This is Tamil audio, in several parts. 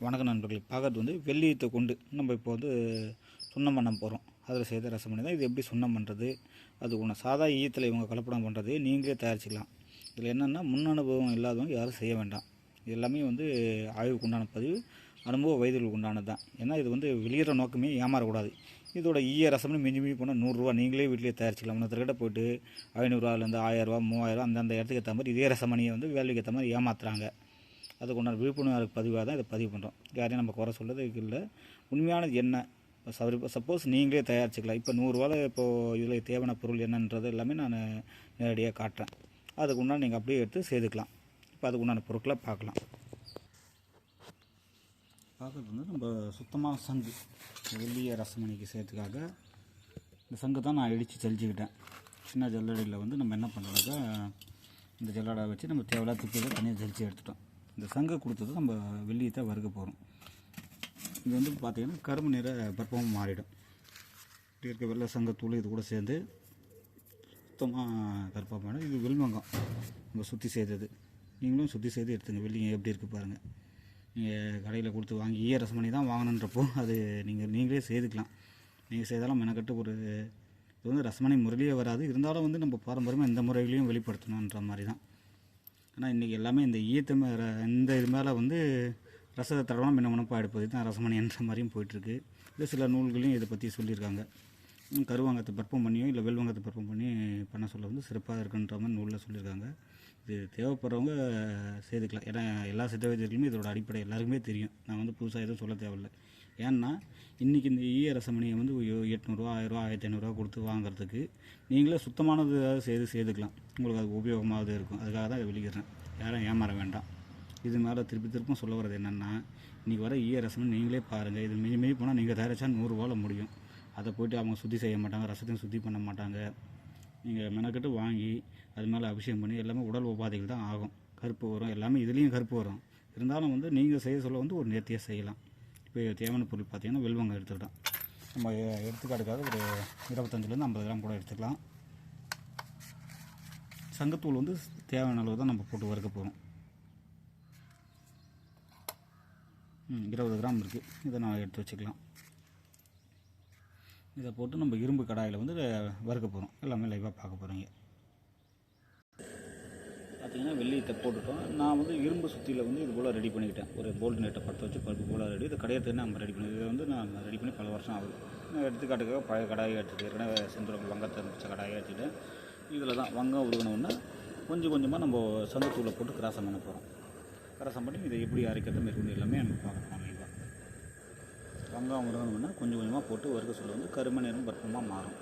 வணக்க நண்பர்களே, பார்க்கறது வந்து வெள்ளீயத்தை கொண்டு நம்ம இப்போ வந்து சுண்ணம் பண்ண போகிறோம். அதில் செய்த ரசமணி தான். இது எப்படி சுண்ணம் பண்ணுறது, அது ஒன்று சாதா ஈயத்தில் இவங்க கலப்படம் பண்ணுறது நீங்களே தயாரிச்சிக்கலாம். இதில் என்னென்னா முன் அனுபவம் இல்லாதவங்க யாரும் செய்ய வேண்டாம். இது எல்லாமே வந்து ஆய்வுக்கு உண்டான பதிவு, அனுபவ வயதுகளுக்கு உண்டானது தான். ஏன்னா இது வந்து வெளியிற நோக்கமே ஏமாறக்கூடாது. இதோட ஈய ரசம்னு மிஞ்சி போனால் 100 நீங்களே வீட்டிலே தயாரிச்சிக்கலாம். இன்னொருத்தர்கிட்ட போய்ட்டு 500 1000 3000 அந்தந்த இடத்துக்கு ஏற்ற மாதிரி இதே ரசமணியை வந்து வேலைக்கு ஏற்ற மாதிரி ஏமாத்துறாங்க. அதுக்கு உண்டான விழிப்புணர்வு பதிவாக தான் இதை பதிவு பண்ணுறோம். யாரையும் நம்ம குறை சொல்கிறதுக்கு இல்லை. உண்மையானது என்ன, சப்போஸ் நீங்களே தயாரிச்சிக்கலாம். இப்போ 100 இப்போது இதில் தேவையான பொருள் என்னன்றது எல்லாமே நான் நேரடியாக காட்டுறேன். அதுக்கு உண்டான நீங்கள் அப்படியே எடுத்து செய்துக்கலாம். இப்போ அதுக்கு உண்டான பொருட்களை பார்க்கலாம். பார்க்குறது வந்து நம்ம சுத்தமாக சங்கு வெள்ளிய ரசமணிக்கு செய்கிறதுக்காக இந்த சங்கு தான் நான் இடித்து தெளிச்சிக்கிட்டேன். சின்ன ஜல்லடியில் வந்து நம்ம என்ன பண்ணுறோம்னாக்கா இந்த ஜல்லடை வச்சு நம்ம தேவையில்லாத துப்பியில் தனியாக தெளித்து எடுத்துட்டோம். இந்த சங்கை கொடுத்தது நம்ம வெள்ளியத்தை வறுக்க போகிறோம். இது வந்து பார்த்திங்கன்னா கரும்பு நிற பருப்பமாக மாறிடும். இருக்க வெள்ளை சங்கத்தூள் இது கூட சேர்ந்து சுத்தமாக கருப்பாக மாறிடும். இது வெல்வங்கம் நம்ம சுற்றி செய்தது. நீங்களும் சுற்றி செய்து எடுத்துங்க. வெள்ளிங்க எப்படி இருக்குது பாருங்கள். நீங்கள் கடையில் கொடுத்து வாங்கி ஈய ரசமணி தான் வாங்கணுன்றப்போ அது நீங்களே செய்துக்கலாம். நீங்கள் செய்தாலும் மெனக்கட்டு இது வந்து ரசமணி முறையிலேயே வராது. இருந்தாலும் வந்து நம்ம பாரம்பரியமாக இந்த முறைகளையும் வெளிப்படுத்தணுன்ற மாதிரி தான். ஆனால் இன்றைக்கி எல்லாமே இந்த ஈயத்தை இந்த இது மேலே வந்து ரசத்தை தடவை மின்னமனப்பாக எடுப்பது தான் ரசமணி என்ற மாதிரியும் போயிட்டுருக்கு. இது சில நூல்களையும் இதை பற்றி சொல்லியிருக்காங்க. கருவாங்கத்தை பருப்பம் பண்ணியோ இல்லை வெல்வாங்கத்தை பருப்பம் பண்ணி பண்ண சொல்ல வந்து சிறப்பாக இருக்குன்ற மாதிரி நூலில் சொல்லியிருக்காங்க. இது தேவைப்படுறவங்க செய்துக்கலாம். ஏன்னா எல்லா சித்த வைத்தியர்களுமே இதோட அடிப்படை எல்லாருக்குமே தெரியும். நான் வந்து புதுசாக எதுவும் சொல்ல தேவையில்லை. ஏன்னா இன்றைக்கி இந்த ஈய ரசமணியை வந்து 800 1000 1500 கொடுத்து வாங்குறதுக்கு நீங்களே சுத்தமானது செய்துக்கலாம். உங்களுக்கு அது உபயோகமாகவே இருக்கும். அதுக்காக தான் இதை வெளியிடுறேன். யாரும் ஏமாற வேண்டாம். இது மேலே திருப்பும் சொல்ல வர்றது என்னென்னா, இன்றைக்கி வர ஈய ரசம் நீங்களே பாருங்கள். இது மிஞ்சி போனால் நீங்கள் தயாரித்தா 100 முடியும். அதை போய்ட்டு அவங்க சுத்தி செய்ய மாட்டாங்க, ரசத்தையும் சுத்தி பண்ண மாட்டாங்க. நீங்கள் மெனக்கட்டு வாங்கி அது மேலே அபிஷேகம் பண்ணி எல்லாமே உடல் உபாதைகள் தான் ஆகும். கருப்பு வரும், எல்லாமே இதுலேயும் கருப்பு வரும். இருந்தாலும் வந்து நீங்கள் செய்ய சொல்ல வந்து ஒரு நேர்த்தியாக செய்யலாம். இப்போ தேவையான பொருள் பார்த்திங்கன்னா வெல்வங்கம் எடுத்துக்கிட்டோம். நம்ம எடுத்துக்காட்டுக்காக ஒரு 25 50 கிராம் கூட எடுத்துக்கலாம். சங்கத்தூள் வந்து தேவையான அளவு தான் நம்ம போட்டு வறுக்க போகிறோம். 20 கிராம் இருக்குது. இதை நான் எடுத்து வச்சுக்கலாம். இதை போட்டு நம்ம இரும்பு கடாயில் வந்து வறுக்க போகிறோம். எல்லாமே லைவாக பார்க்க போகிறீங்க. பார்த்திங்கன்னா வெள்ளியத்தை போட்டுட்டோம். நான் வந்து இரும்பு சுற்றியில் வந்து இது போல் ரெடி பண்ணிக்கிட்டேன். ஒரு போல்ட் நெட்டை பற்ற வச்சு பருப்பு போல் ரெடி. இதை கடையத்துக்கு நம்ம ரெடி பண்ணி இதை வந்து நான் ரெடி பண்ணி பல வருஷம் ஆகுது. நான் எடுத்துக்காட்டுக்காக பழைய கடாயை எடுத்துகிட்டு ஏற்கனவே செந்துரம் வங்கத்தை மிச்ச கடாயை எடுத்துகிட்டு இதில் தான் வங்கம் உருகணுன்னா கொஞ்சம் கொஞ்சமாக நம்ம சங்கத்தூளை போட்டு கிராசம் பண்ண போகிறோம். கிராசம் பண்ணி இதை எப்படி அரைக்கிறது மேற்கொண்டு எல்லாமே நம்ம பார்க்கலாம். லைவாக வங்காயம் உருகணுன்னா கொஞ்சம் கொஞ்சமாக போட்டு வறுக்க சொல்ல வந்து கருமை நேரம் பருப்பமாக மாறும்.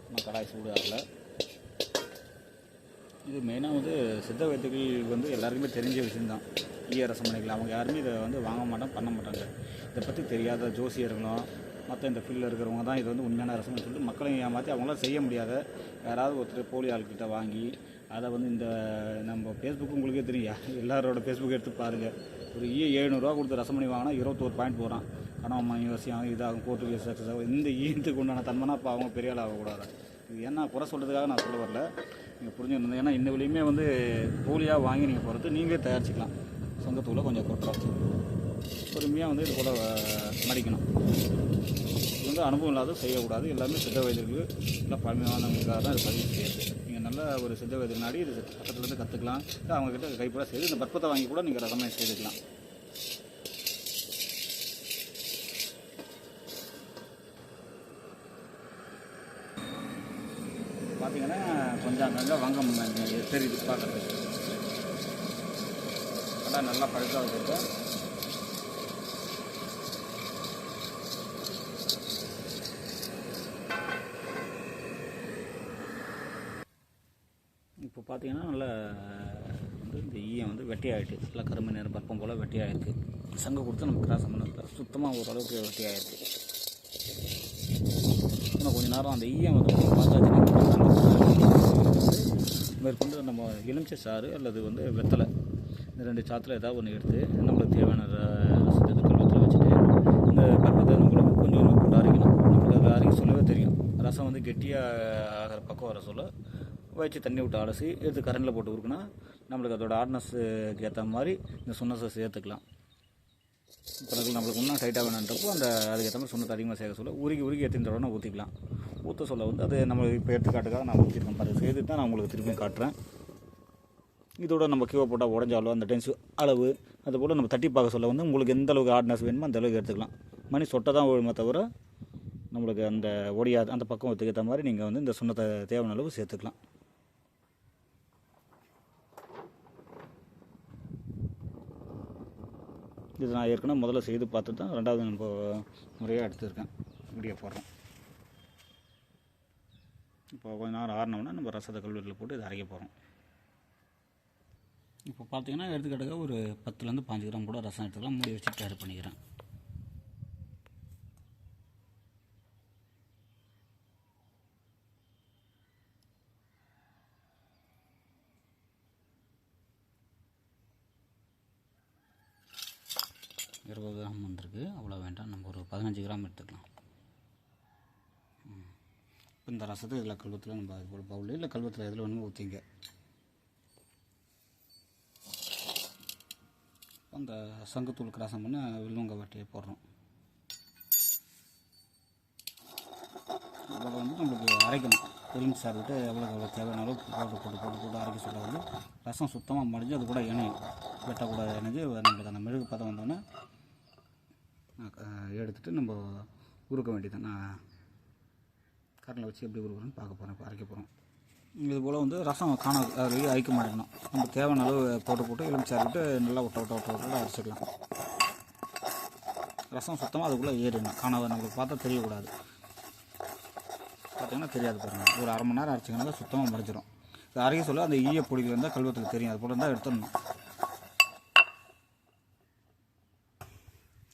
நம்ம கடாய் சூடு ஆகலை. இது மெயினாக வந்து சித்த வைத்தியர்கள் வந்து எல்லாருக்குமே தெரிஞ்ச விஷயந்தான். ஈய ரசமணிகள் அவங்க யாருமே இதை வந்து வாங்க மாட்டாங்க, பண்ண மாட்டாங்க. இதை பற்றி தெரியாத ஜோசியர்களும் மற்ற இந்த ஃபீல்டில் இருக்கிறவங்க தான் இதை வந்து உண்மையான ரசம்னு சொல்லிட்டு மக்களையும் ஏமாற்றி அவங்களாம் செய்ய முடியாத யாராவது ஒருத்தர் போலி ஆள்கிட்ட வாங்கி அதை வந்து இந்த நம்ம ஃபேஸ்புக்கு உங்களுக்கே தெரியும். எல்லாரோட ஃபேஸ்புக் எடுத்து பாருங்கள். ஒரு 700 கொடுத்து ரசமணி வாங்கினா 21 பாயிண்ட் போகிறான். கணவன் யோசியம் இதாகும், கோர்ட்டு கேஸ் சக்ஸஸ் ஆகும். இந்த ஈயத்துக்கு உண்டான தன்மைனா இப்போ அவங்க பெரிய ஆள் ஆகக்கூடாது. இது ஏன்னா குறை சொல்கிறதுக்காக நான் சொல்ல வரல, நீங்கள் புரிஞ்சுக்கணும். ஏன்னா இந்த வழியுமே வந்து போலியாக வாங்கி நீங்கள் போகிறது நீங்களே தயாரிச்சிக்கலாம். சங்கத்தூளை கொஞ்சம் கொட்டாச்சு பொறுமையாக வந்து இது போல் மடிக்கணும். இது வந்து அனுபவம் இல்லாத செய்யக்கூடாது. எல்லாமே சித்த வைத்தியர்கள் நல்லா பழமையானவங்களுக்காக தான் இது பதிவு செய்யுது. நீங்கள் நல்ல ஒரு சித்த வைத்தியர் நாடி இது பக்கத்துலேருந்து கற்றுக்கலாம். அவங்கக்கிட்ட கைப்பட செய்து இந்த பற்பத்தை வாங்கி கூட நீங்கள் ரசமாக செய்துக்கலாம். பார்த்திங்கன்னா கொஞ்சம் அங்கங்கே வங்கம் தெரியுது பார்க்குறதுக்கு. அதான் நல்லா பழுக்காக வச்சுருக்கோம். இப்போ பார்த்திங்கன்னா நல்லா வந்து இந்த ஈயம் வந்து வெட்டியாகிட்டு நல்லா கருமை நேரம் பருப்பம் போல் வெட்டியாகிருக்கு. சங்கு கொடுத்து நம்ம கிராசம் பண்ண சுத்தமாக ஓரளவுக்கு வெட்டியாகிருக்கு. இன்னும் கொஞ்சம் நேரம் அந்த ஈயம் வந்து மேற்கொண்டு நம்ம எலுமிச்சை சாறு அல்லது வந்து வெத்தலை இந்த 2 சாத்தில் ஏதாவது ஒன்று எடுத்து நம்மளுக்கு தேவையான ரசத்தை கல்வத்தில் வச்சுட்டு இந்த பருப்பத்தை நம்மளுக்கு கொஞ்சம் போட்டு அரைக்கணும். நம்மளுக்கு அதில் அரைக்க சொல்லவே தெரியும். ரசம் வந்து கெட்டியாக ஆகிற பக்கம் வர சொல்ல வச்சு தண்ணி விட்டு அலசி எடுத்து கரண்டில் போட்டு உருக்குனா நம்மளுக்கு அதோட ஹார்ட்னஸுக்கு ஏற்ற மாதிரி இந்த சுண்ணத்தை சேர்த்துக்கலாம். பிறகு நம்மளுக்கு இன்னும் டைட்டாக வேணுன்றப்போ அதுக்கேற்ற மாதிரி சுண்ணத்தை அதிகமாக சேர்க்க சொல்ல உருக்கி எடுத்துகிட்ட உடனே ஊற்றிக்கலாம். ஊற்ற சொல்ல வந்து அது நம்மளுக்கு இப்போ எடுத்துக்காட்டுக்காக நான் ஊற்றிருக்கேன் பாருங்கள். செய்து தான் நான் உங்களுக்கு திருப்பியும் காட்டுறேன். இதோட நம்ம கீழே போட்டால் உடஞ்சாலும் அந்த டென்ஸ் அளவு அதுபோல் நம்ம தட்டி பார்க்க சொல்ல வந்து உங்களுக்கு எந்த அளவுக்கு ஹார்ட்னஸ் வேணுமோ அந்த அளவுக்கு எடுத்துக்கலாம். மணி சொட்டை தான் ஒழுமை தவிர நம்மளுக்கு அந்த ஒடியாது. அந்த பக்கம் ஏற்ற மாதிரி நீங்கள் வந்து இந்த சுண்ணத்தை தேவையான அளவு சேர்த்துக்கலாம். இது நான் ஏற்கனவே முதல்ல செய்து பார்த்துட்டு தான் 2வது நம்ம முறையாக எடுத்துருக்கேன், வீடியோ போடுறோம். இப்போ கொஞ்ச நேரம் ஆறினோம்னா நம்ம ரசத்தை கல்வெட்டில் போட்டு இதை அரைக்க போகிறோம். இப்போ பார்த்தீங்கன்னா எடுத்துக்கிட்டாக்க ஒரு 10லேருந்து 15 கிராம் கூட ரசம் எடுத்துக்கலாம். மூடி வச்சு தயார் பண்ணிக்கிறேன். இருபது கிராம் வந்திருக்கு, அவ்வளோ வேண்டாம். நம்ம ஒரு 15 கிராம் எடுத்துக்கலாம். இப்போ இந்த ரசத்தை இதில் கல்வத்தில் நம்ம ஒரு பவுல் இல்லை கல்வத்தில் எதில் வேணுமோ ஊற்றிங்க. அந்த சங்குத்தூள் கிராசம் பண்ணி வில்லுங்க வட்டியை போடுறோம். அதில் வந்து நம்மளுக்கு அரைக்கணும். எலும்பு சாறு விட்டு எவ்வளோ தேவையான அளவு போட்டு அரைக்க சொல்ல வந்து ரசம் சுத்தமாக மடிஞ்சு அது கூட இணையும். வெட்டக்கூட இணைஞ்சு நம்மளுக்கு அந்த மெழுகு பதம் வந்தோடனே எடுத்துகிட்டு நம்ம உருக்க வேண்டியது. நான் கரண்டில் வச்சு எப்படி உருக்குறேன்னு பார்க்க போகிறேன். இப்போ அரைக்க போகிறோம். இது போல் வந்து ரசம் அரைக்க மாட்டேங்கணும். நம்ம தேவையான அளவு போட்டு எலுமிச்சை விட்டு நல்லா விட்டு அரைச்சிக்கலாம். ரசம் சுத்தமாக அதுக்குள்ளே ஏறிடணும். நம்மளுக்கு பார்த்தா தெரியக்கூடாது. பார்த்தீங்கன்னா தெரியாது பாருங்கள். ஒரு அரை மணி நேரம் அரைச்சிங்கன்னா சுத்தமாக மறைச்சிடும். இது அரைக்க சொல்ல அந்த ஈய பொடிகள் இருந்தால் கல்வத்துக்கு தெரியும். அது போல் இருந்தால் எடுத்துடணும்.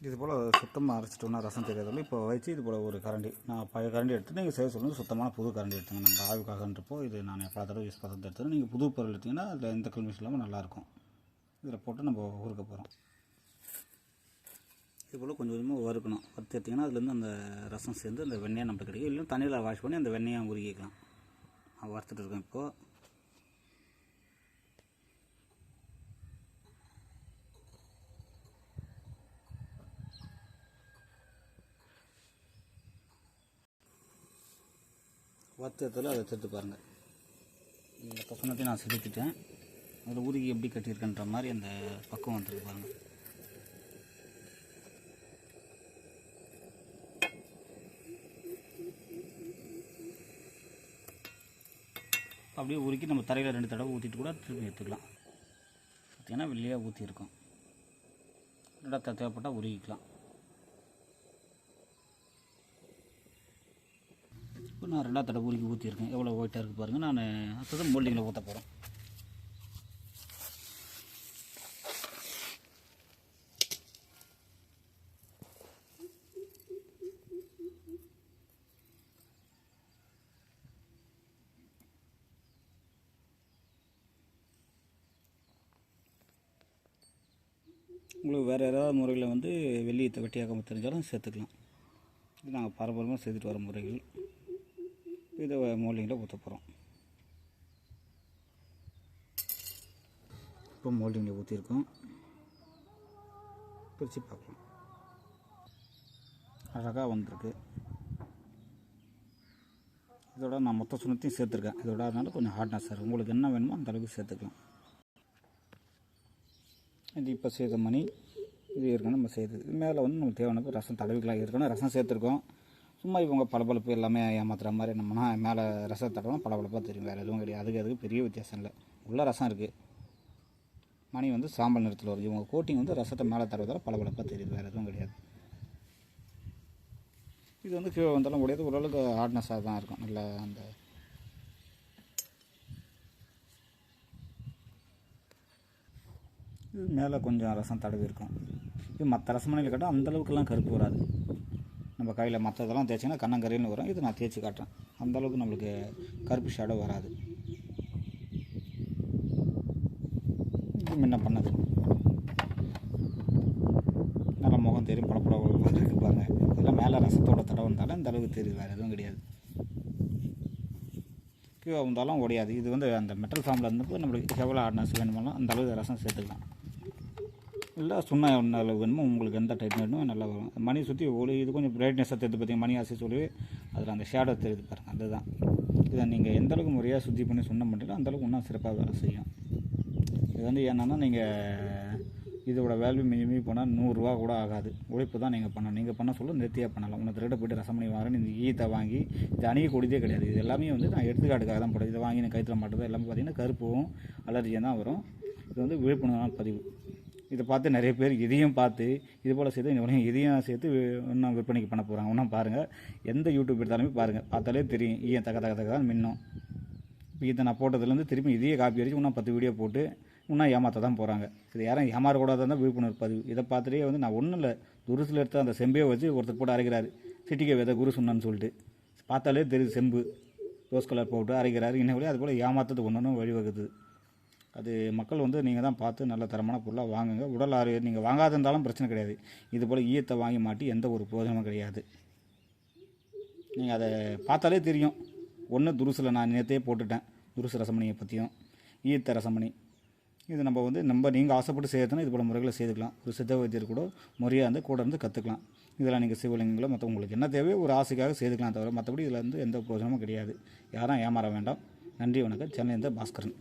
இது போல் சுத்தமாக அரைச்சிட்டோம்னா ரசம் தெரியாதவங்க இப்போ வச்சு இது போல் ஒரு கரண்டி, நான் பழைய கரண்டி எடுத்து நீங்கள் செய்ய சொல்லுங்கள். சுத்தமான புது கரண்டி எடுத்துங்க. நம்ம ஆய்வுக்காகன்றப்போ இது நான் பல தடவை யூஸ் பண்ணுறது எடுத்துங்க. நீங்கள் புது பொருள் எடுத்திங்கன்னா அதில் எந்த கல்மிஷம் இல்லாமல் நல்லாயிருக்கும். இதில் போட்டு நம்ம உருக்க போகிறோம். இது போல் கொஞ்சம் கொஞ்சமாக வறுக்கணும். வறுத்து எடுத்திங்கன்னா அதுலேருந்து அந்த ரசம் சேர்ந்து அந்த வெண்ணெயை நம்மளுக்கு கிடைக்கும். இல்லை தண்ணியில் வாஷ் பண்ணி அந்த வெண்ணெயை உருக்கிக்கலாம். நான் வறுத்துட்டு இருக்கேன் இப்போது. வறுத்தத்தில் அதை எடுத்து பாருங்கள். இந்த கசனத்தையும் நான் செலுத்திட்டேன். அதில் உருகி எப்படி கட்டியிருக்கன்ற மாதிரி அந்த பக்குவம் வந்துருக்கு பாருங்கள். அப்படியே உருக்கி நம்ம தரையில் 2 தடவை ஊற்றிட்டு கூட திருப்பி எடுத்துக்கலாம். பார்த்திங்கன்னா வெளியே ஊற்றிருக்கோம். 2 தேவைப்பட்டால் உருகிக்கலாம். இப்போ நான் 2வது தடவை உருக்கி ஊற்றிருக்கேன். எவ்வளோ ஒயிட்டாக இருக்குது பாருங்கள். நான் அடுத்தது மோல்டிங்கில் ஊற்ற போகிறேன். உங்களுக்கு வேறு ஏதாவது முறையில் வந்து வெள்ளியத்தை வெட்டியாக்காம தெரிஞ்சாலும் சேர்த்துக்கலாம். இது நாங்கள் பாரம்பரியமாக செய்துட்டு வர முறைகள். இதை மோல்டிங்கில் ஊற்ற போகிறோம். இப்போ மோல்டிங்கில் ஊற்றிருக்கோம். பிரித்து பார்க்கலாம். அழகாக வந்திருக்கு. இதோட நான் மொத்த சுண்ணத்தையும் சேர்த்துருக்கேன். இதோட அதனால கொஞ்சம் ஹார்ட்னஸ் இருக்குது. உங்களுக்கு என்ன வேணுமோ அந்த அளவுக்கு சேர்த்துக்கலாம். இது இப்போ செய்த மணி இது இருக்கணும். நம்ம செய்தது இது மேலே வந்து நமக்கு தேவையான ரசம் தடவிக்கலாம். இருக்கணும் ரசம் சேர்த்துருக்கோம். சும்மா இவங்க பளபளப்பு எல்லாமே ஏமாத்துற மாதிரி நம்மனா மேலே ரசம் தடவை பளபளப்பாக தெரியும். வேறு எதுவும் கிடையாது. அதுக்கு பெரிய வித்தியாசம் இல்லை. உள்ள ரசம் இருக்குது. மணி வந்து சாம்பல் நிறத்தில் வருது. இவங்க கோட்டிங் வந்து ரசத்தை மேலே தடவை பளபளப்பாக தெரியுது. வேறு எதுவும் கிடையாது. இது வந்து கீழே வந்தாலும் முடியாது. ஓரளவுக்கு ஹார்ட்னஸாக தான் இருக்கும். நல்ல அந்த இது மேலே கொஞ்சம் ரசம் தடவி இருக்கும். இது மற்ற ரசமணியில் கேட்டால் அந்தளவுக்குலாம் கருப்பு வராது. நம்ம கையில் மற்றதெல்லாம் தேய்ச்சிங்கன்னா கண்ணங்கரையில்னு வரும். இது நான் தேய்ச்சி காட்டுறேன். அந்தளவுக்கு நம்மளுக்கு கருப்பு ஷேடோ வராது. இது முன்ன பண்ணது நல்லா முகம் தெரியும். படப்பட இருக்கு பாருங்கள். இதெல்லாம் மேலே ரசத்தோட தடவை இருந்தாலும் இந்த அளவுக்கு தெரியுது. வேறு எதுவும் கிடையாது. கீழே வந்தாலும் உடையாது. இது வந்து அந்த மெட்டல் ஃபார்மில் இருந்தப்போ நம்மளுக்கு எவ்வளோ ஹார்ட்னஸ் வேணுமாலும் அந்த அளவுக்கு ரசம் சேர்த்துக்கலாம். இல்லை சுண்ணா என்ன அளவு வேணுமோ உங்களுக்கு எந்த டைட் வேணுமோ நல்லா வரும். மணி சுற்றி ஒளி இது கொஞ்சம் பிரைட்னஸாக தெரியுது பார்த்தீங்க, மணி ஆசை சொல்லி அதில் அந்த ஷேடோ தெரியுது பாருங்கள், அதுதான். இதை நீங்கள் எந்த அளவுக்கு முறையாக சுத்தி பண்ணி சுண்ணம் பண்ணுறீங்களோ அந்தளவுக்கு இன்னும் சிறப்பாக வேலை செய்யும். இது வந்து என்னென்னா நீங்கள் இதோட வேல்யூ மினிமி போனால் 100 ரூபா கூட ஆகாது. உழைப்பு தான் நீங்கள் பண்ணணும். நீங்கள் பண்ண சொல்ல நிறுத்தியாக பண்ணலாம். உன்னை திருட போய்ட்டு ரசம் பண்ணி வாங்குறேன் இந்த ஈயத்தை வாங்கி இது அணியக்கூடியதே கிடையாது. இது எல்லாமே வந்து நான் எடுத்துக்காட்டுக்காக தான் போடுறது. இதை வாங்கி நான் கயிற்றுல மாட்டுறது எல்லாமே பார்த்திங்கன்னா கருப்பும் அலர்ஜியாக தான் வரும். இது வந்து விழிப்புணர்வான பதிவு. இதை பார்த்து நிறைய பேர் இதையும் பார்த்து இது போல் சேர்த்து இதையும் சேர்த்து இன்னும் விற்பனைக்கு பண்ண போகிறாங்க. இன்னும் பாருங்கள், எந்த யூடியூப் எடுத்தாலுமே பாருங்கள், பார்த்தாலே தெரியும் ஈயம் தக்க தக்க தக்க தான் மின்னும். இப்போ இதை நான் போட்டதுலேருந்து திரும்பி இதையே காப்பி அடித்து இன்னும் 10 வீடியோ போட்டு இன்னும் ஏமாற்ற தான் போகிறாங்க. இது யாரும் ஏமாறக்கூடாது தான் விழிப்புணர்வு பதிவு. இதை பார்த்துட்டே வந்து நான் ஒன்றும் இல்லை, துருசில் எடுத்து அந்த செம்பையை வச்சு ஒருத்தர் போட்டு அரைக்கிறாரு, சிட்டிக்கை விதை குரு சொன்னான்னு சொல்லிட்டு. பார்த்தாலே தெரியுது செம்பு ரோஸ் கலர் போட்டு அரைக்கிறாரு. இன்னும் அது போல் ஏமாற்றத்துக்கு ஒன்று வழிவகுது. அது மக்கள் வந்து நீங்கள் தான் பார்த்து நல்ல தரமான பொருளாக வாங்குங்க. உடல் ஆரோக்கியம் நீங்கள் வாங்காத இருந்தாலும் பிரச்சனை கிடையாது. இது போல் ஈயத்தை வாங்கி மாட்டி எந்த ஒரு பிரயோஜனமும் கிடையாது. நீங்கள் அதை பார்த்தாலே தெரியும். ஒன்று துருசில் நான் நேற்றே போட்டுட்டேன், துருசு ரசமணியை பற்றியும் ஈயத்தை ரசமணி. இது நம்ம வந்து நீங்கள் ஆசைப்பட்டு செய்யறதுனா இது போல் முறைகளை செய்துக்கலாம். ஒரு சித்த வைத்தியர் கூட முறையாக இருந்து கூட இருந்து கற்றுக்கலாம். இதெல்லாம் நீங்கள் சிவலிங்கங்களோ மற்ற உங்களுக்கு என்ன தேவையோ ஒரு ஆசைக்காக செய்துக்கலாம் தவிர மற்றபடி இதில் இருந்து எந்த பிரயோஜனமும் கிடையாது. யாரும் ஏமாற வேண்டாம். நன்றி, வணக்கம். சென்னையிலிருந்து பாஸ்கரன்.